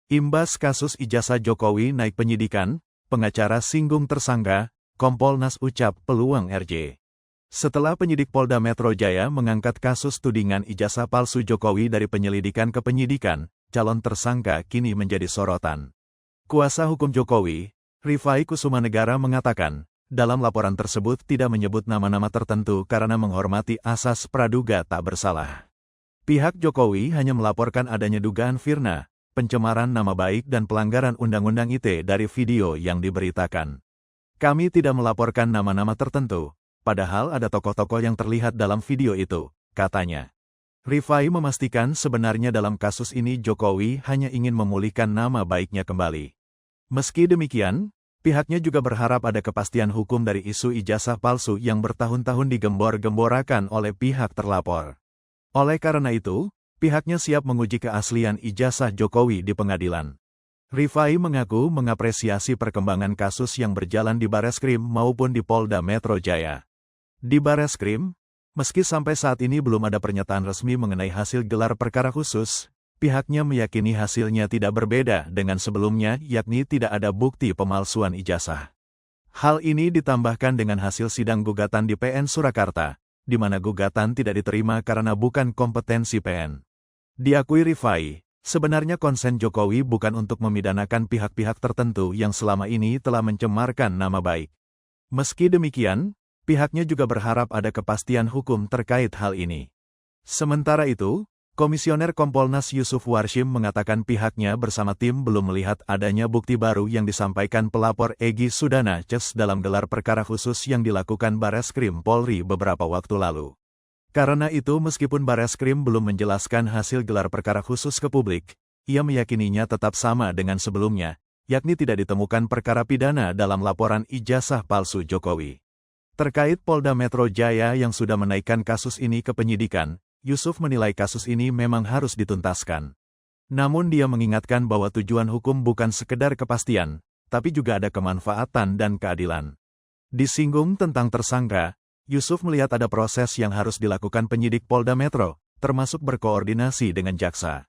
Imbas kasus ijazah Jokowi naik penyidikan, pengacara singgung tersangka, Kompolnas ucap peluang RJ. Setelah penyidik Polda Metro Jaya mengangkat kasus tudingan ijazah palsu Jokowi dari penyelidikan ke penyidikan, calon tersangka kini menjadi sorotan. Kuasa hukum Jokowi, Rifai Kusumanegara mengatakan, dalam laporan tersebut tidak menyebut nama-nama tertentu karena menghormati asas praduga tak bersalah. Pihak Jokowi hanya melaporkan adanya dugaan fitnah, pencemaran nama baik dan pelanggaran Undang-Undang ITE dari video yang diberitakan. Kami tidak melaporkan nama-nama tertentu, padahal ada tokoh-tokoh yang terlihat dalam video itu, katanya. Rifai memastikan sebenarnya dalam kasus ini Jokowi hanya ingin memulihkan nama baiknya kembali. Meski demikian, pihaknya juga berharap ada kepastian hukum dari isu ijazah palsu yang bertahun-tahun digembor-gemborakan oleh pihak terlapor. Oleh karena itu, pihaknya siap menguji keaslian ijazah Jokowi di pengadilan. Rifai mengaku mengapresiasi perkembangan kasus yang berjalan di Bareskrim maupun di Polda Metro Jaya. Di Bareskrim, meski sampai saat ini belum ada pernyataan resmi mengenai hasil gelar perkara khusus, pihaknya meyakini hasilnya tidak berbeda dengan sebelumnya, yakni tidak ada bukti pemalsuan ijazah. Hal ini ditambahkan dengan hasil sidang gugatan di PN Surakarta, di mana gugatan tidak diterima karena bukan kompetensi PN. Diakui Rifai, sebenarnya konsen Jokowi bukan untuk memidanakan pihak-pihak tertentu yang selama ini telah mencemarkan nama baik. Meski demikian, pihaknya juga berharap ada kepastian hukum terkait hal ini. Sementara itu, Komisioner Kompolnas Yusuf Warshim mengatakan pihaknya bersama tim belum melihat adanya bukti baru yang disampaikan pelapor Egy Sudana Ces dalam gelar perkara khusus yang dilakukan Bareskrim Polri beberapa waktu lalu. Karena itu meskipun Bareskrim belum menjelaskan hasil gelar perkara khusus ke publik, ia meyakininya tetap sama dengan sebelumnya, yakni tidak ditemukan perkara pidana dalam laporan ijazah palsu Jokowi. Terkait Polda Metro Jaya yang sudah menaikkan kasus ini ke penyidikan, Yusuf menilai kasus ini memang harus dituntaskan. Namun dia mengingatkan bahwa tujuan hukum bukan sekedar kepastian, tapi juga ada kemanfaatan dan keadilan. Disinggung tentang tersangka, Yusuf melihat ada proses yang harus dilakukan penyidik Polda Metro, termasuk berkoordinasi dengan jaksa.